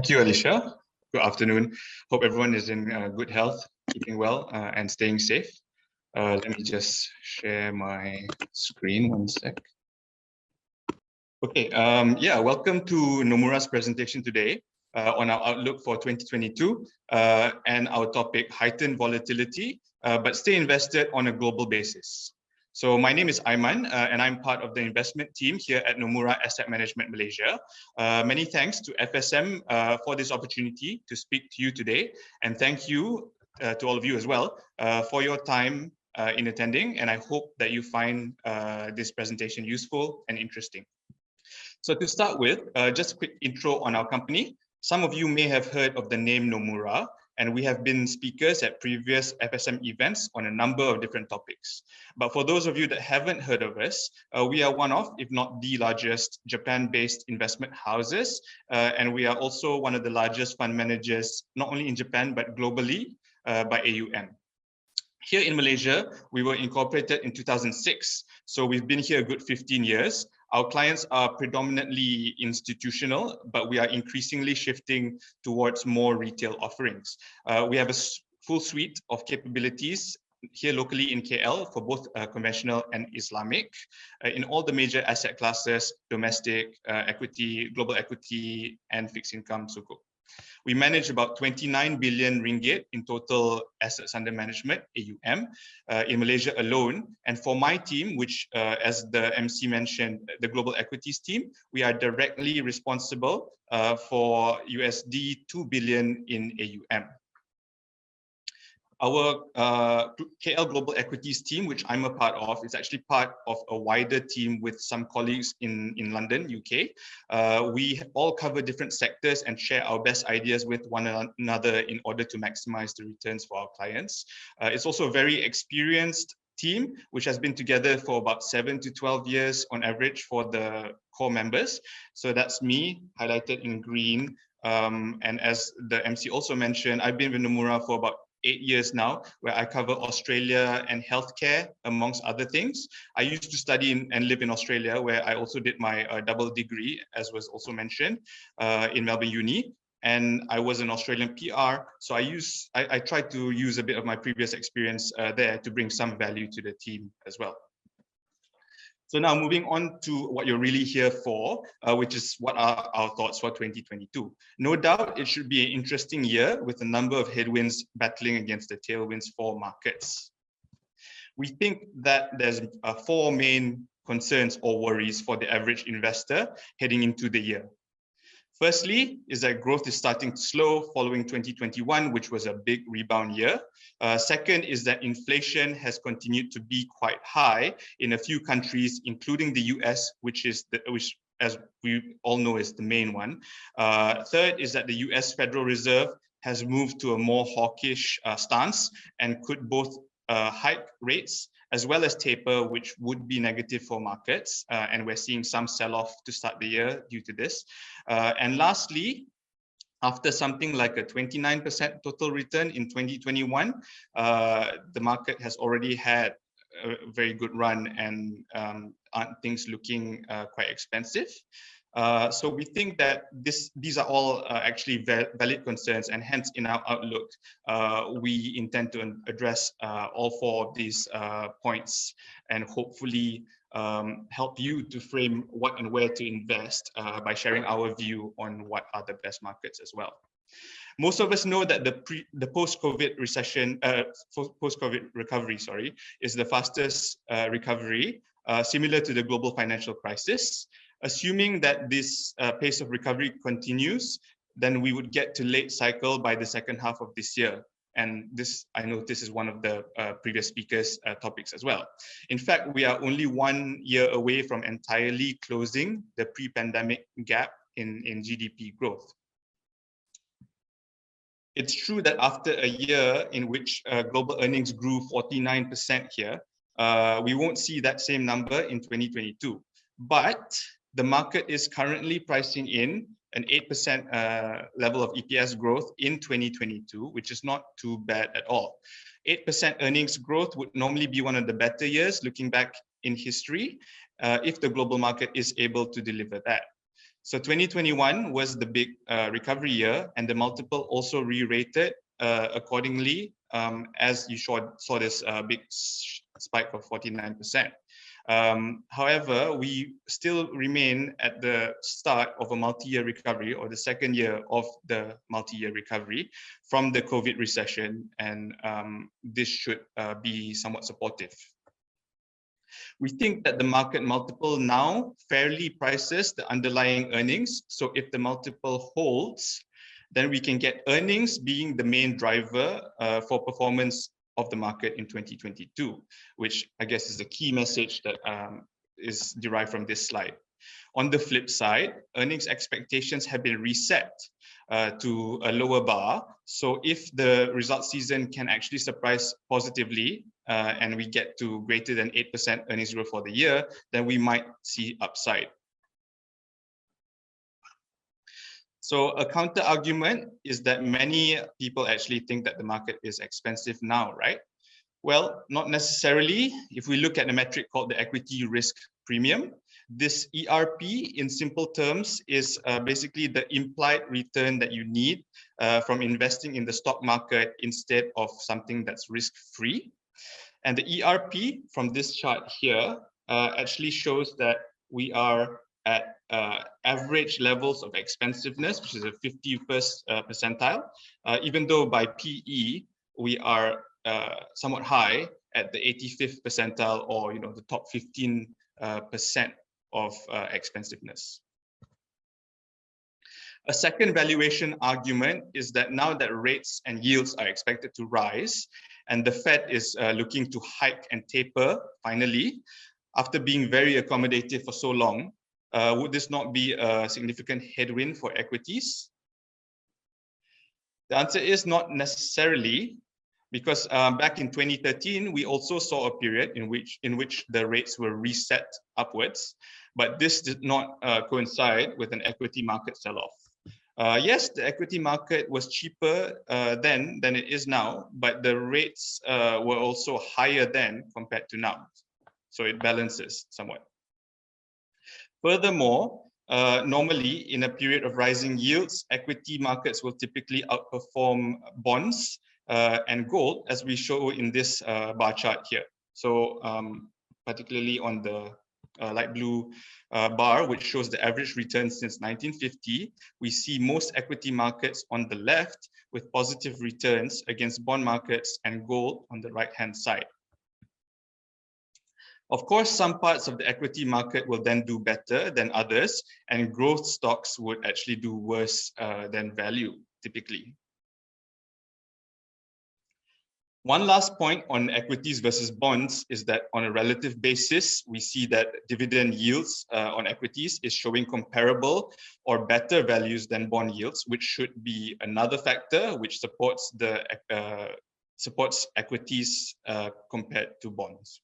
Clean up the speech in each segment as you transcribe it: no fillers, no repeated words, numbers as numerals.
Thank you, Alicia. Good afternoon. Hope everyone is in good health, keeping well, and staying safe. Let me just share my screen 1 sec. Okay, welcome to Nomura's presentation today on our outlook for 2022 and our topic, Heightened Volatility, but stay invested on a global basis. So my name is Aiman, and I'm part of the investment team here at Nomura Asset Management Malaysia. Many thanks to FSM for this opportunity to speak to you today, and thank you to all of you as well for your time in attending, and I hope that you find this presentation useful and interesting. So to start with, just a quick intro on our company. Some of you may have heard of the name Nomura, and we have been speakers at previous FSM events on a number of different topics. But for those of you that haven't heard of us, we are one of, if not the largest, Japan-based investment houses. And we are also one of the largest fund managers, not only in Japan, but globally by AUM. Here in Malaysia, we were incorporated in 2006. So we've been here a good 15 years. Our clients are predominantly institutional, but we are increasingly shifting towards more retail offerings. We have a full suite of capabilities here locally in KL for both conventional and Islamic in all the major asset classes, domestic, equity, global equity, and fixed income sukuk. We manage about 29 billion ringgit in total assets under management, AUM, in Malaysia alone. And for my team, which as the MC mentioned, the global equities team, we are directly responsible for USD 2 billion in AUM. Our KL Global Equities team, which I'm a part of, is actually part of a wider team with some colleagues in London, UK. We all cover different sectors and share our best ideas with one another in order to maximize the returns for our clients. It's also a very experienced team, which has been together for about 7 to 12 years on average for the core members. So that's me, highlighted in green. And as the MC also mentioned, I've been with Nomura for about 8 years now, where I cover Australia and healthcare, amongst other things. I used to study and live in Australia, where I also did my double degree, as was also mentioned, in Melbourne Uni. And I was an Australian PR, so I tried to use a bit of my previous experience there to bring some value to the team as well. So now moving on to what you're really here for, which is what are our thoughts for 2022. No doubt it should be an interesting year with a number of headwinds battling against the tailwinds for markets. We think that there's 4 main concerns or worries for the average investor heading into the year. Firstly, is that growth is starting to slow following 2021, which was a big rebound year. Second is that inflation has continued to be quite high in a few countries, including the US, which as we all know is the main one. Third is that the US Federal Reserve has moved to a more hawkish stance and could both hike rates as well as taper, which would be negative for markets. And we're seeing some sell-off to start the year due to this. And lastly, after something like a 29% total return in 2021, the market has already had a very good run and aren't things looking quite expensive. So we think that these are all actually valid concerns, and hence in our outlook, we intend to address all 4 of these points and hopefully help you to frame what and where to invest by sharing our view on what are the best markets as well. Most of us know that the post-COVID recovery, is the fastest recovery, similar to the global financial crisis. Assuming that this pace of recovery continues, then we would get to late cycle by the second half of this year. And this, I know this is one of the previous speakers' topics as well. In fact, we are only 1 year away from entirely closing the pre-pandemic gap in GDP growth. It's true that after a year in which global earnings grew 49% here, we won't see that same number in 2022. But the market is currently pricing in an 8% level of EPS growth in 2022, which is not too bad at all. 8% earnings growth would normally be one of the better years looking back in history if the global market is able to deliver that. So 2021 was the big recovery year, and the multiple also re-rated accordingly, as you saw this big spike of 49%. However, we still remain at the start of a multi-year recovery, or the second year of the multi-year recovery from the COVID recession, and this should be somewhat supportive. We think that the market multiple now fairly prices the underlying earnings. So if the multiple holds, then we can get earnings being the main driver for performance of the market in 2022, which I guess is the key message that is derived from this slide. On the flip side, earnings expectations have been reset to a lower bar. So if the result season can actually surprise positively and we get to greater than 8% earnings growth for the year, then we might see upside. So a counter argument is that many people actually think that the market is expensive now, right? Well, not necessarily. If we look at a metric called the equity risk premium, this ERP in simple terms is basically the implied return that you need from investing in the stock market instead of something that's risk-free. And the ERP from this chart here actually shows that we are at average levels of expensiveness, which is a 51st percentile, even though by PE, we are somewhat high at the 85th percentile, or the top 15% of expensiveness. A second valuation argument is that now that rates and yields are expected to rise, and the Fed is looking to hike and taper finally, after being very accommodative for so long, would this not be a significant headwind for equities? The answer is not necessarily, because back in 2013, we also saw a period in which the rates were reset upwards, but this did not coincide with an equity market sell-off. Yes, the equity market was cheaper then than it is now, but the rates were also higher then compared to now. So it balances somewhat. Furthermore, normally in a period of rising yields, equity markets will typically outperform bonds and gold, as we show in this bar chart here. So particularly on the light blue bar, which shows the average return since 1950, we see most equity markets on the left with positive returns against bond markets and gold on the right-hand side. Of course, some parts of the equity market will then do better than others, and growth stocks would actually do worse than value, typically. One last point on equities versus bonds is that on a relative basis, we see that dividend yields on equities is showing comparable or better values than bond yields, which should be another factor which supports the supports equities compared to bonds.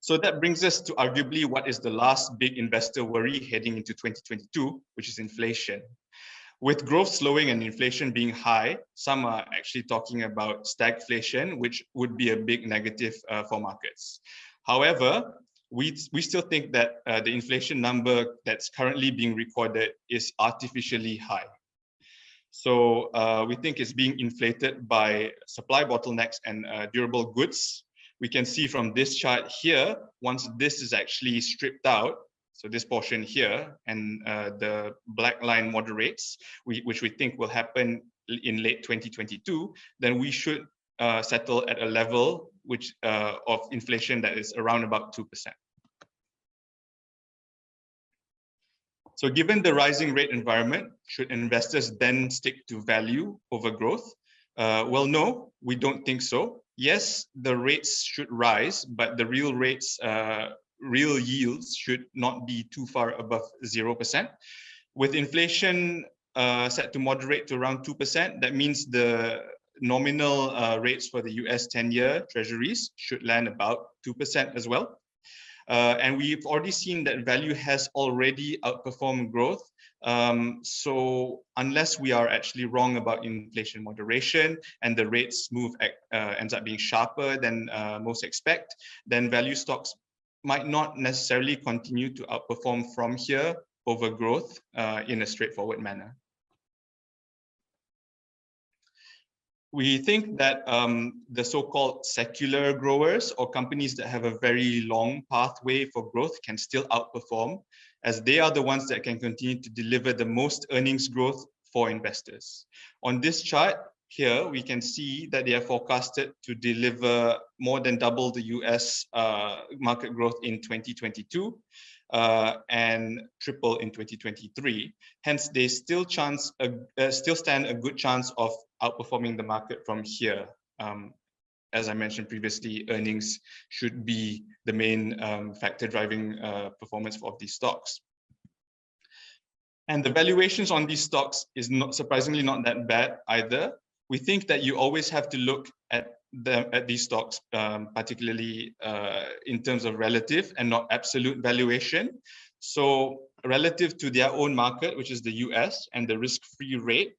So that brings us to arguably what is the last big investor worry heading into 2022, which is inflation. With growth slowing and inflation being high, some are actually talking about stagflation, which would be a big negative for markets. However, we still think that the inflation number that's currently being recorded is artificially high. So we think it's being inflated by supply bottlenecks and durable goods. We can see from this chart here, once this is actually stripped out, so this portion here, and the black line moderates, which we think will happen in late 2022, then we should settle at a level which of inflation that is around about 2%. So given the rising rate environment, should investors then stick to value over growth? Well, no, we don't think so. Yes, the rates should rise, but the real rates, real yields should not be too far above 0%. With inflation set to moderate to around 2%, that means the nominal rates for the US 10-year treasuries should land about 2% as well. And we've already seen that value has already outperformed growth. So unless we are actually wrong about inflation moderation and the rates move ends up being sharper than most expect, then value stocks might not necessarily continue to outperform from here over growth in a straightforward manner. We think that the so-called secular growers or companies that have a very long pathway for growth can still outperform, as they are the ones that can continue to deliver the most earnings growth for investors. On this chart here, we can see that they are forecasted to deliver more than double the US market growth in 2022 and triple in 2023. Hence, they still stand a good chance of outperforming the market from here. As I mentioned previously, earnings should be the main factor driving performance of these stocks. And the valuations on these stocks is not surprisingly not that bad either. We think that you always have to look at these stocks, particularly in terms of relative and not absolute valuation. So relative to their own market, which is the US, and the risk-free rate,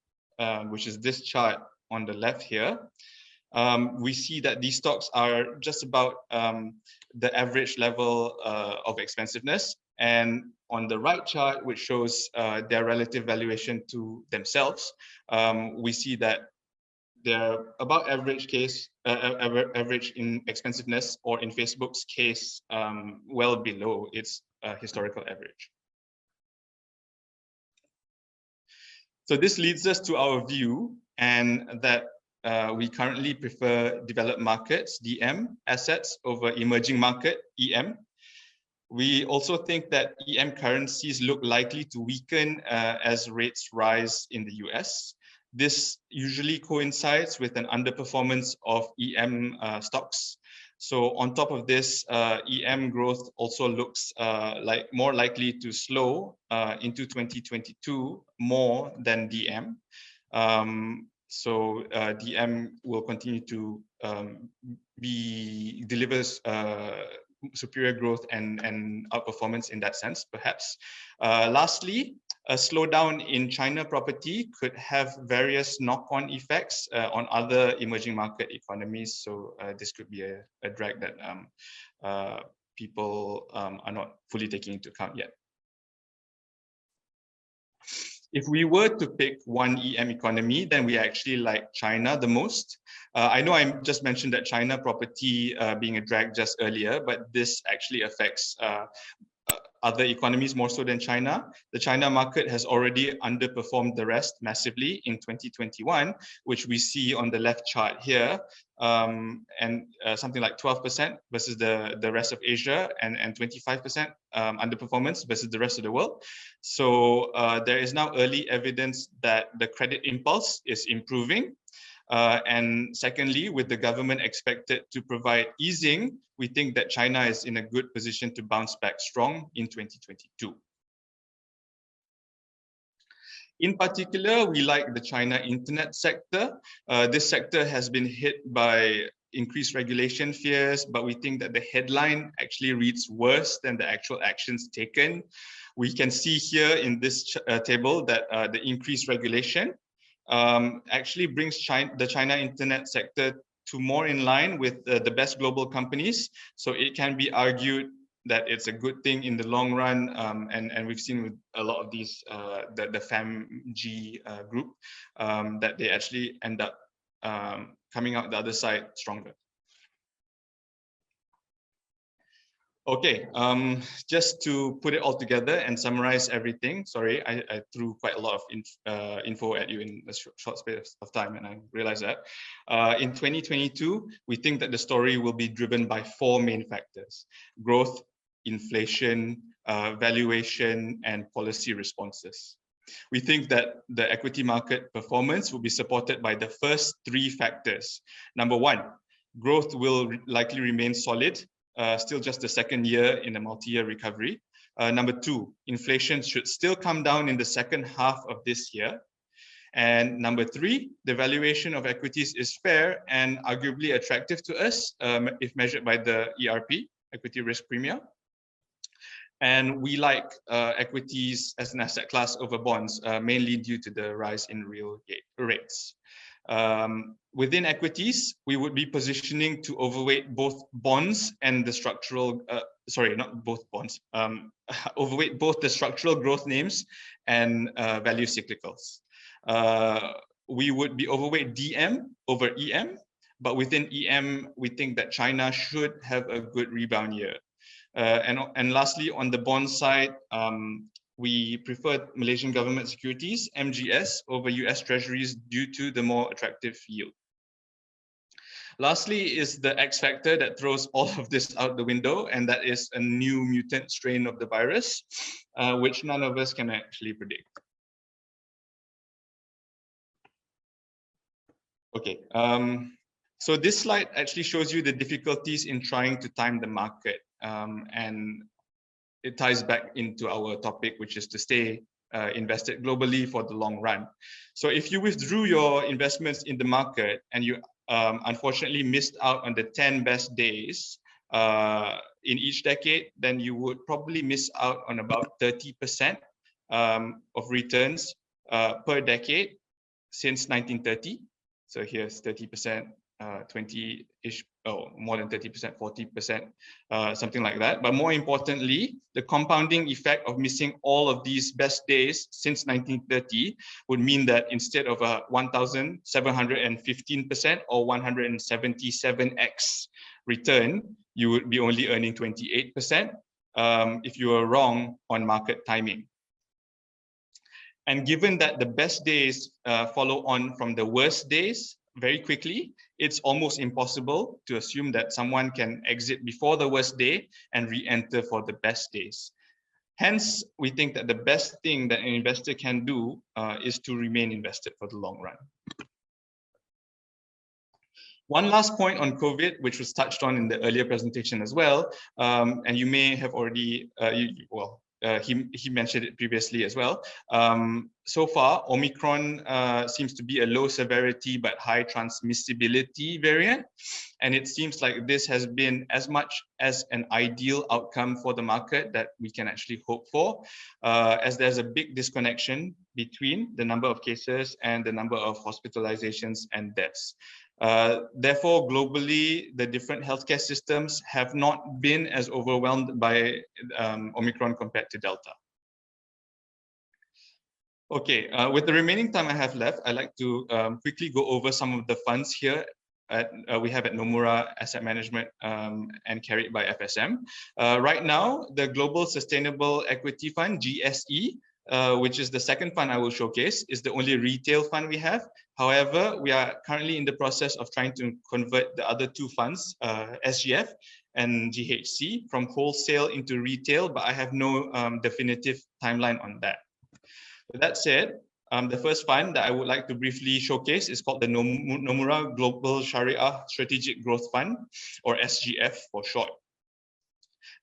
which is this chart on the left here, we see that these stocks are just about the average level of expensiveness. And on the right chart, which shows their relative valuation to themselves, we see that they're about average in expensiveness, or in Facebook's case, well below its historical average. So this leads us to our view, and that we currently prefer developed markets, DM, assets over emerging market, EM. We also think that EM currencies look likely to weaken as rates rise in the US. This usually coincides with an underperformance of EM stocks. So on top of this, EM growth also looks more likely to slow into 2022 more than DM. So DM will continue to delivers superior growth and outperformance in that sense, perhaps. Lastly, a slowdown in China property could have various knock-on effects on other emerging market economies. So this could be a drag that people are not fully taking into account yet. If we were to pick one EM economy, then we actually like China the most. I know I just mentioned that China property being a drag just earlier, but this actually affects other economies more so than China. The China market has already underperformed the rest massively in 2021, which we see on the left chart here, and something like 12% versus the rest of Asia, and 25% underperformance versus the rest of the world. So there is now early evidence that the credit impulse is improving. And secondly, with the government expected to provide easing, we think that China is in a good position to bounce back strong in 2022. In particular, we like the China internet sector. This sector has been hit by increased regulation fears, but we think that the headline actually reads worse than the actual actions taken. We can see here in this table that the increased regulation actually brings the China internet sector to more in line with the best global companies. So it can be argued that it's a good thing in the long run, and we've seen with a lot of these, the FAMG group, that they actually end up coming out the other side stronger. Okay, just to put it all together and summarize everything. Sorry, I threw quite a lot of info at you in a short space of time, and I realize that. In 2022, we think that the story will be driven by four main factors: growth, inflation, valuation, and policy responses. We think that the equity market performance will be supported by the first three factors. Number one, growth will likely remain solid. Still just the second year in a multi-year recovery. Number two, inflation should still come down in the second half of this year. And number three, the valuation of equities is fair and arguably attractive to us if measured by the ERP, equity risk premium. And we like equities as an asset class over bonds, mainly due to the rise in real rates. Within equities, we would be positioning to overweight both bonds and the structural, sorry, not both bonds, overweight both the structural growth names and value cyclicals. We would be overweight DM over EM, but within EM, we think that China should have a good rebound year. And lastly, on the bond side, we prefer Malaysian government securities, MGS, over US Treasuries due to the more attractive yield. Lastly is the X factor that throws all of this out the window, and that is a new mutant strain of the virus, which none of us can actually predict. Okay, so this slide actually shows you the difficulties in trying to time the market, and it ties back into our topic, which is to stay invested globally for the long run. So if you withdrew your investments in the market and you unfortunately missed out on the 10 best days in each decade, then you would probably miss out on about 30% of returns per decade since 1930. So here's 30%, 20-ish, more than 30%, 40%, something like that. But more importantly, the compounding effect of missing all of these best days since 1930 would mean that instead of a 1,715% or 177x return, you would be only earning 28% if you were wrong on market timing. And given that the best days follow on from the worst days very quickly, it's almost impossible to assume that someone can exit before the worst day and re-enter for the best days. Hence, we think that the best thing that an investor can do is to remain invested for the long run. One last point on COVID, which was touched on in the earlier presentation as well, and you may have already, he mentioned it previously as well. So far, Omicron seems to be a low severity but high transmissibility variant. And it seems like this has been as much as an ideal outcome for the market that we can actually hope for, as there's a big disconnection between the number of cases and the number of hospitalizations and deaths. Therefore, globally, the different healthcare systems have not been as overwhelmed by Omicron compared to Delta. Okay, with the remaining time I have left, I'd like to quickly go over some of the funds here we have at Nomura Asset Management and carried by FSM. Right now, the Global Sustainable Equity Fund, GSE, which is the second fund I will showcase, is the only retail fund we have. However, we are currently in the process of trying to convert the other two funds, SGF and GHC, from wholesale into retail, but I have no definitive timeline on that. With that said, the first fund that I would like to briefly showcase is called the Nomura Global Sharia Strategic Growth Fund, or SGF for short.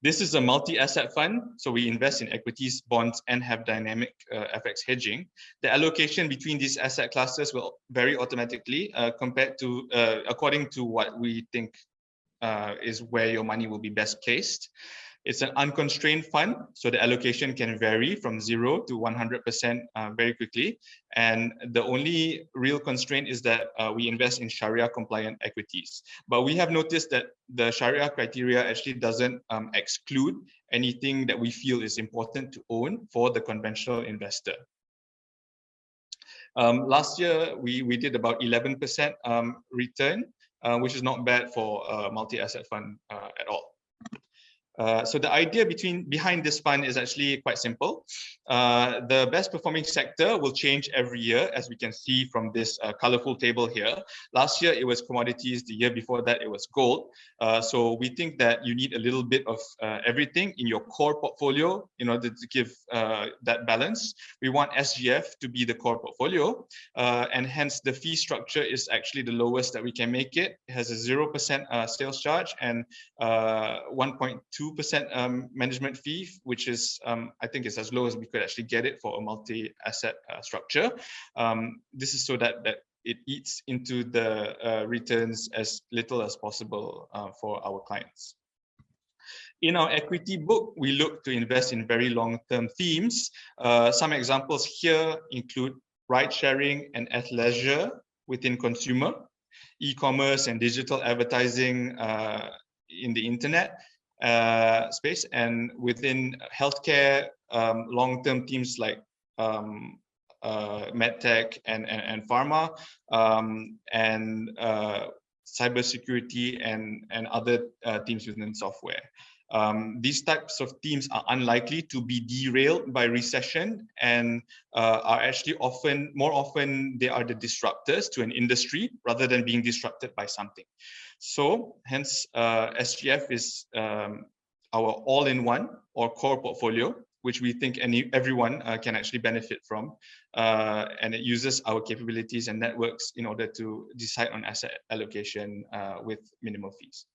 This is a multi-asset fund, so we invest in equities, bonds, and have dynamic FX hedging. The allocation between these asset classes will vary automatically compared to, according to what we think is where your money will be best placed. It's an unconstrained fund, so the allocation can vary from 0 to 100% very quickly. And the only real constraint is that we invest in Sharia compliant equities. But we have noticed that the Sharia criteria actually doesn't exclude anything that we feel is important to own for the conventional investor. Last year, we did about 11% return, which is not bad for a multi-asset fund at all. So the idea behind this fund is actually quite simple. The best performing sector will change every year, as we can see from this colorful table here. Last year, it was commodities. The year before that, it was gold. So we think that you need a little bit of everything in your core portfolio in order to give that balance. We want SGF to be the core portfolio, and hence the fee structure is actually the lowest that we can make it. It has a 0% sales charge and 1.2% management fee, which is, I think, is as low as we could actually get it for a multi-asset structure. This is so that it eats into the returns as little as possible for our clients. In our equity book, we look to invest in very long-term themes. Some examples here include ride sharing and athleisure, within consumer, e-commerce and digital advertising in the internet space, and within healthcare, long-term themes like medtech and pharma, and cybersecurity and other themes within software. These types of themes are unlikely to be derailed by recession, and are actually more often they are the disruptors to an industry rather than being disrupted by something. So hence SGF is our all-in-one or core portfolio, which we think everyone can actually benefit from. And it uses our capabilities and networks in order to decide on asset allocation with minimal fees.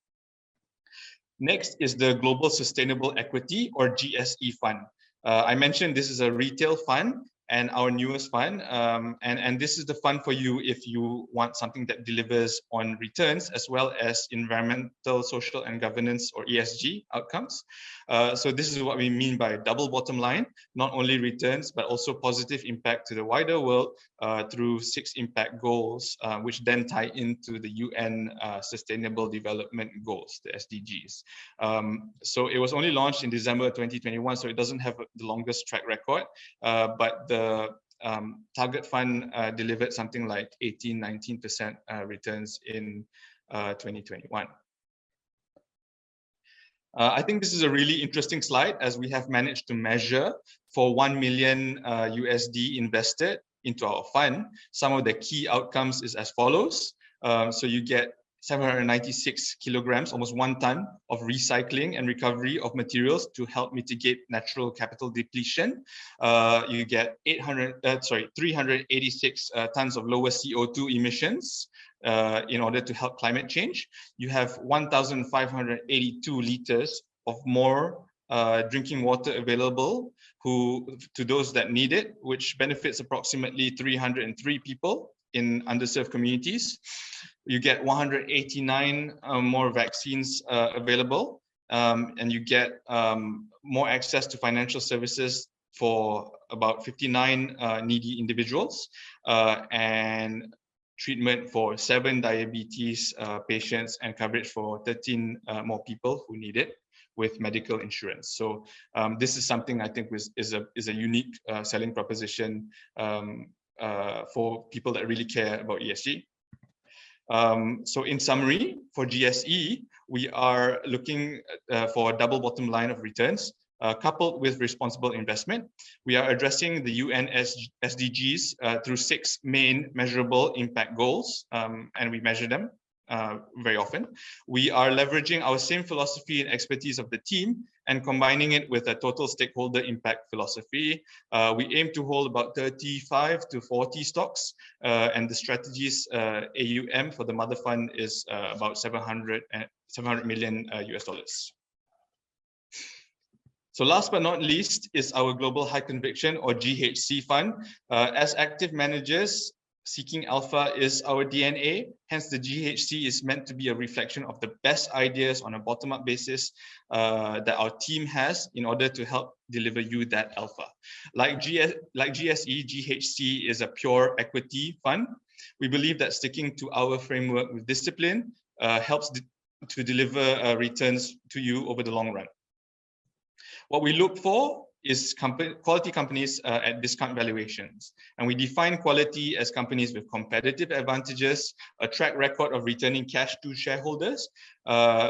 Next is the Global Sustainable Equity, or GSE fund. I mentioned this is a retail fund and our newest fund. And this is the fund for you if you want something that delivers on returns as well as environmental, social, and governance, or ESG outcomes. So this is what we mean by double bottom line, not only returns, but also positive impact to the wider world through 6 impact goals, which then tie into the UN Sustainable Development Goals, the SDGs. So it was only launched in December 2021, so it doesn't have the longest track record, but the target fund delivered something like 18-19% returns in 2021. I think this is a really interesting slide, as we have managed to measure for 1 million USD invested into our fund. Some of the key outcomes is as follows. So you get 796 kilograms, almost 1 ton of recycling and recovery of materials to help mitigate natural capital depletion. You get 386 tons of lower CO2 emissions in order to help climate change. You have 1,582 liters of more drinking water available to those that need it, which benefits approximately 303 people in underserved communities. You get 189 more vaccines available, and you get more access to financial services for about 59 needy individuals, and treatment for 7 diabetes patients, and coverage for 13 more people who need it with medical insurance. So this is something I think is a unique selling proposition for people that really care about ESG. So in summary, for GSE, we are looking for a double bottom line of returns, coupled with responsible investment. We are addressing the UN SDGs through 6 main measurable impact goals, and we measure them very often. We are leveraging our same philosophy and expertise of the team and combining it with a total stakeholder impact philosophy. We aim to hold about 35 to 40 stocks, and the strategy's AUM for the mother fund is about 700 million US dollars. So last but not least is our Global High Conviction, or GHC fund. As active managers, seeking alpha is our DNA. Hence, the GHC is meant to be a reflection of the best ideas on a bottom-up basis that our team has in order to help deliver you that alpha. Like GSE, GHC is a pure equity fund. We believe that sticking to our framework with discipline helps to deliver returns to you over the long run. What we look for is quality companies at discount valuations. And we define quality as companies with competitive advantages, a track record of returning cash to shareholders,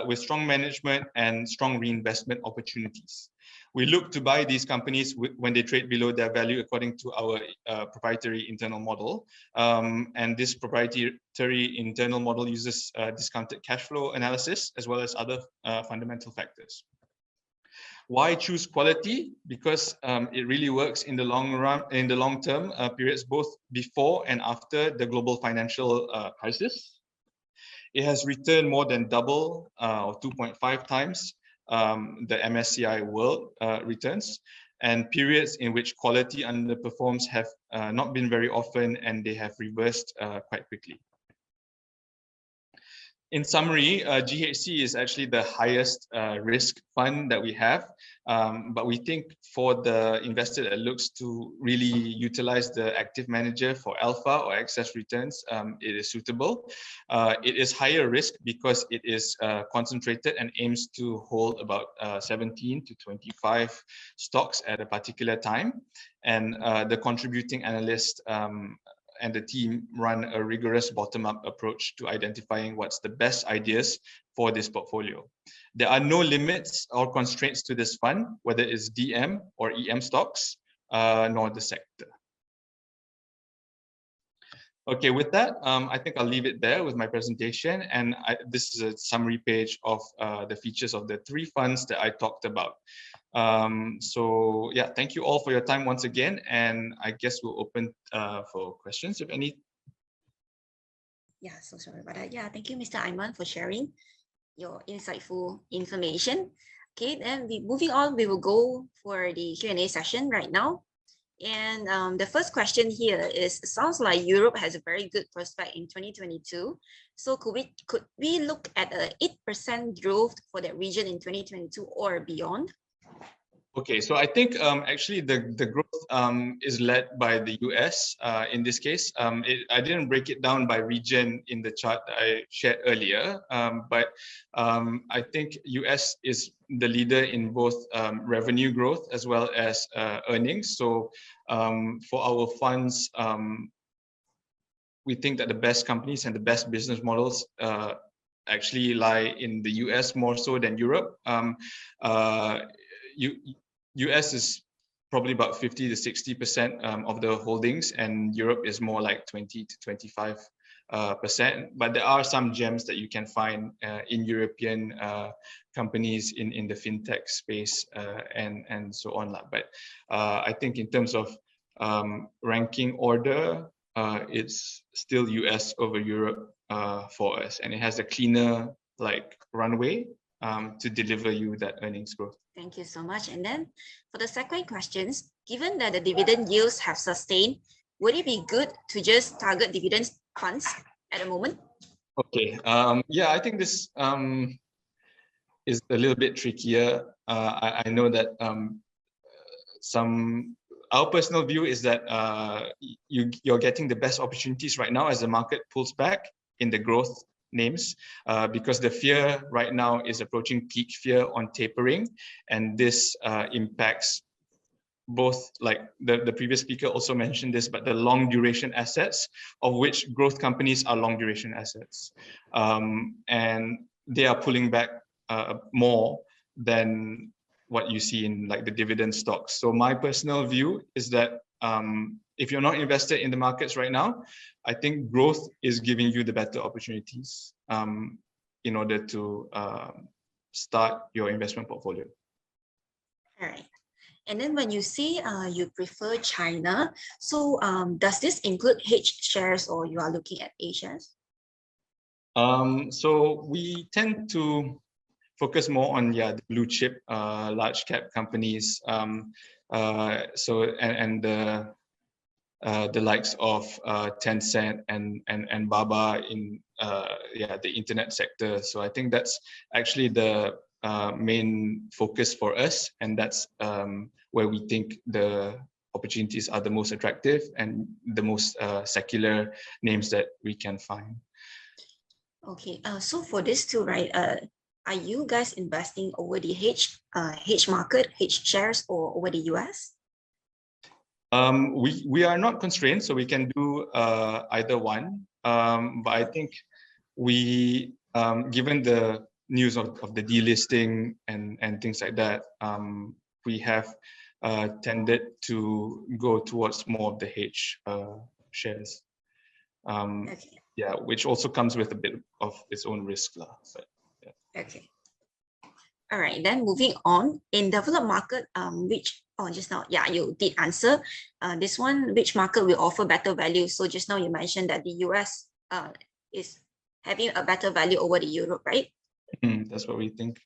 with strong management and strong reinvestment opportunities. We look to buy these companies when they trade below their value according to our proprietary internal model. And this proprietary internal model uses discounted cash flow analysis as well as other fundamental factors. Why choose quality? Because it really works in the long run, in the long term periods, both before and after the global financial crisis. It has returned more than double or 2.5 times the MSCI world returns, and periods in which quality underperforms have not been very often, and they have reversed quite quickly. In summary, GHC is actually the highest risk fund that we have. But we think for the investor that looks to really utilize the active manager for alpha or excess returns, it is suitable. It is higher risk because it is concentrated and aims to hold about 17 to 25 stocks at a particular time. And the contributing analyst and the team run a rigorous bottom-up approach to identifying what's the best ideas for this portfolio. There are no limits or constraints to this fund, whether it's DM or EM stocks, nor the sector. Okay, with that, I think I'll leave it there with my presentation. And this is a summary page of the features of the 3 funds that I talked about. So yeah, thank you all for your time once again. And I guess we'll open for questions, if any. Yeah, so sorry about that. Yeah, thank you, Mr. Aiman, for sharing your insightful information. Okay, then moving on, we will go for the Q&A session right now. And the first question here is, sounds like Europe has a very good prospect in 2022. So could we look at a 8% growth for that region in 2022 or beyond? Okay, so I think actually the growth is led by the US in this case. I didn't break it down by region in the chart that I shared earlier, but I think US is the leader in both revenue growth as well as earnings. So for our funds, we think that the best companies and the best business models actually lie in the US more so than Europe. US is probably about 50 to 60% of the holdings, and Europe is more like 20 to 25%. But there are some gems that you can find in European companies in the fintech space and so on. But I think in terms of ranking order, it's still US over Europe for us, and it has a cleaner runway to deliver you that earnings growth. Thank you so much. And then for the second questions, given that the dividend yields have sustained, would it be good to just target dividend funds at the moment? Okay. Yeah, I think this is a little bit trickier. I know that our personal view is that you're getting the best opportunities right now as the market pulls back in the growth names, because the fear right now is approaching peak fear on tapering, and this impacts both, like the previous speaker also mentioned this, but the long duration assets, of which growth companies are long duration assets, and they are pulling back more than what you see in like the dividend stocks. So my personal view is that if you're not invested in the markets right now, I think growth is giving you the better opportunities in order to start your investment portfolio. All right. And then when you say you prefer China, so does this include H shares or you are looking at A shares? So we tend to focus more on the blue chip, large cap companies. The likes of Tencent and Baba in the internet sector. So I think that's actually the main focus for us, and that's where we think the opportunities are the most attractive and the most secular names that we can find. Okay, so for this too, right? Are you guys investing over the H market, H shares, or over the US? We are not constrained, so we can do either one. But I think we, given the news of the delisting and things like that, we have tended to go towards more of the H shares. Okay. Yeah, which also comes with a bit of its own risk. But, yeah. Okay. All right, then moving on, in developed market, just now, yeah, you did answer this one, which market will offer better value? So just now you mentioned that the US is having a better value over the Europe, right? That's what we think.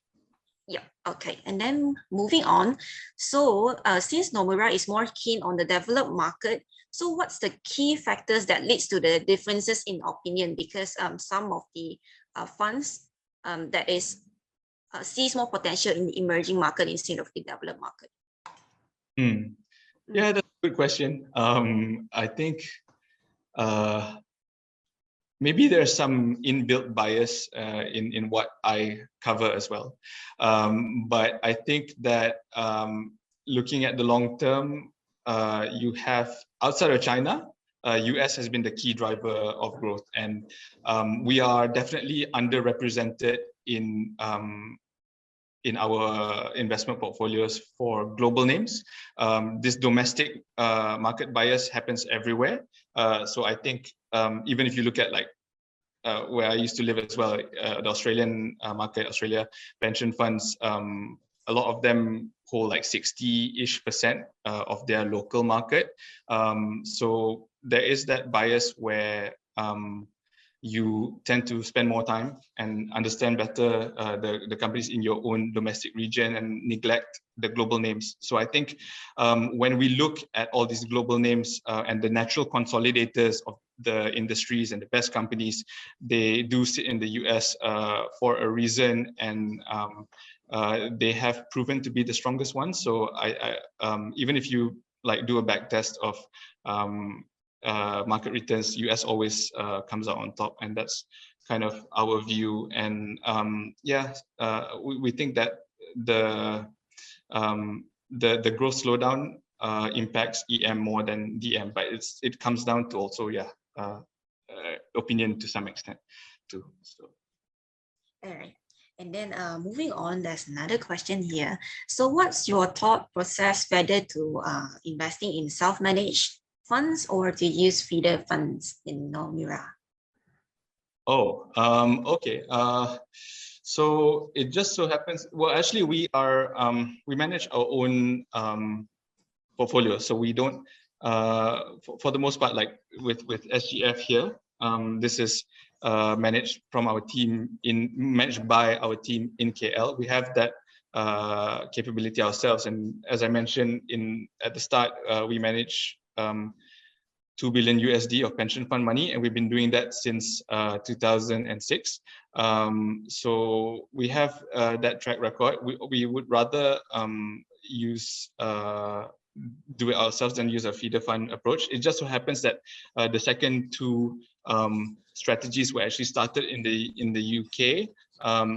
Yeah, okay. And then moving on, so since Nomura is more keen on the developed market, so what's the key factors that leads to the differences in opinion? Because some of the funds that is sees more potential in the emerging market instead of the developed market? Yeah, that's a good question. I think maybe there's some inbuilt bias in what I cover as well. But I think that looking at the long term, you have outside of China, US has been the key driver of growth, and we are definitely underrepresented in our investment portfolios for global names. This domestic market bias happens everywhere. So I think even if you look at like where I used to live as well, the Australian market, Australia pension funds, a lot of them hold like 60-ish% of their local market. So there is that bias where you tend to spend more time and understand better the companies in your own domestic region and neglect the global names. So I think when we look at all these global names and the natural consolidators of the industries and the best companies, they do sit in the US for a reason, and they have proven to be the strongest ones. So I even if you like do a back test of market returns, US always comes out on top, and that's kind of our view. And we think that the growth slowdown impacts EM more than DM, but it comes down to also opinion to some extent too. So. All right. And then moving on, there's another question here. So what's your thought process whether to investing in self-managed funds or to use feeder funds in Nomura? Oh, okay. So it just so happens, well, actually we manage our own portfolio. So we don't, for the most part, like with SGF here, this is managed from our team managed by our team in KL. We have that capability ourselves. And as I mentioned at the start, we manage 2 billion USD of pension fund money, and we've been doing that since 2006. So we have that track record. We would rather do it ourselves than use a feeder fund approach. It just so happens that the second two strategies were actually started in the UK.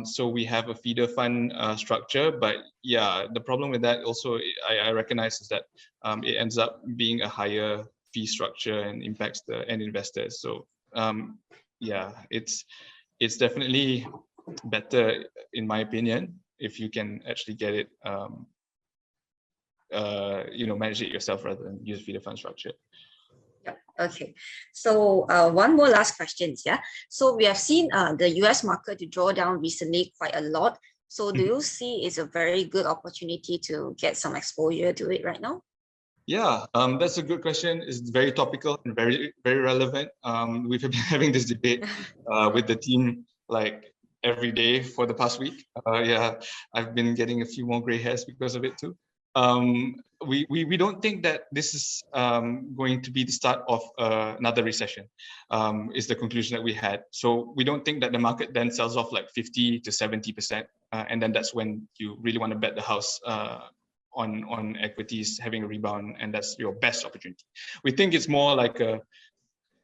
So we have a feeder fund structure, but yeah, the problem with that also I recognize is that it ends up being a higher fee structure and impacts the end investors. So yeah, it's definitely better, in my opinion, if you can actually get it manage it yourself rather than use feeder fund structure. Yeah. Okay. So one more last question. Yeah. So we have seen the US market to draw down recently quite a lot. So do you see it's a very good opportunity to get some exposure to it right now? Yeah, that's a good question. It's very topical and very, very relevant. We've been having this debate with the team like every day for the past week. Yeah, I've been getting a few more gray hairs because of it too. We don't think that this is going to be the start of another recession, is the conclusion that we had. So we don't think that the market then sells off like 50 to 70%. And then that's when you really want to bet the house on equities having a rebound, and that's your best opportunity. We think it's more like a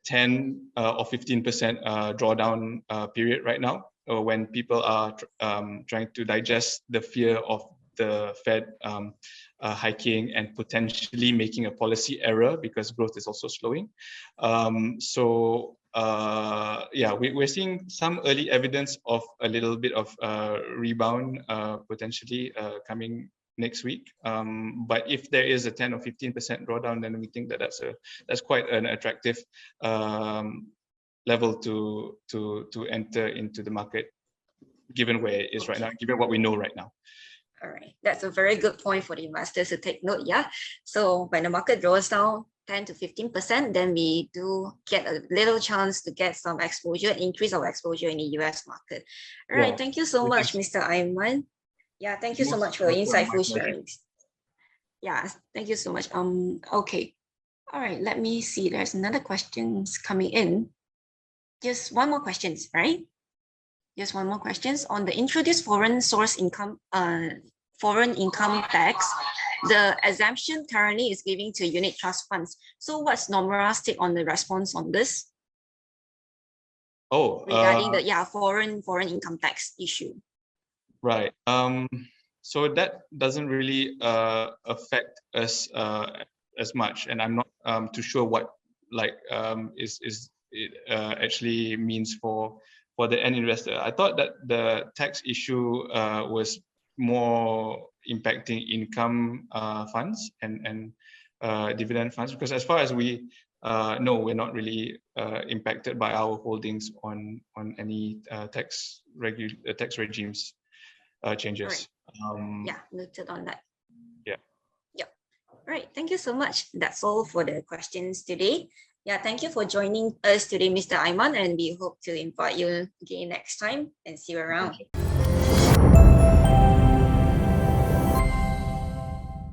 10 or 15% drawdown period right now, when people are trying to digest the fear of the Fed hiking and potentially making a policy error because growth is also slowing. Yeah, we're seeing some early evidence of a little bit of rebound potentially coming next week. But if there is a 10 or 15% drawdown, then we think that that's quite an attractive level to enter into the market, given where it is right now, given what we know right now. All right, that's a very good point for the investors to take note. Yeah. So when the market draws down 10 to 15%, then we do get a little chance to get some exposure, increase our exposure in the US market. All right, thank you so much, Mr. Aiman. Yeah, thank you so much for your insightful sharing. Yeah, thank you so much. Okay. All right, let me see. There's another question coming in. Just one more question, right? Just one more questions on the introduced foreign source income, foreign income tax. The exemption currently is giving to unit trust funds. So what's Nomura's take on the response on this? Oh, regarding the foreign income tax issue. Right. So that doesn't really affect us as much, and I'm not too sure what it actually means for the end investor. I thought that the tax issue was more impacting income funds and dividend funds, because as far as we know, we're not really impacted by our holdings on any tax regimes changes. Right. Yeah, noted on that. Yeah. Yep. All right. Thank you so much. That's all for the questions today. Yeah, thank you for joining us today, Mr. Aiman, and we hope to invite you again next time and see you around.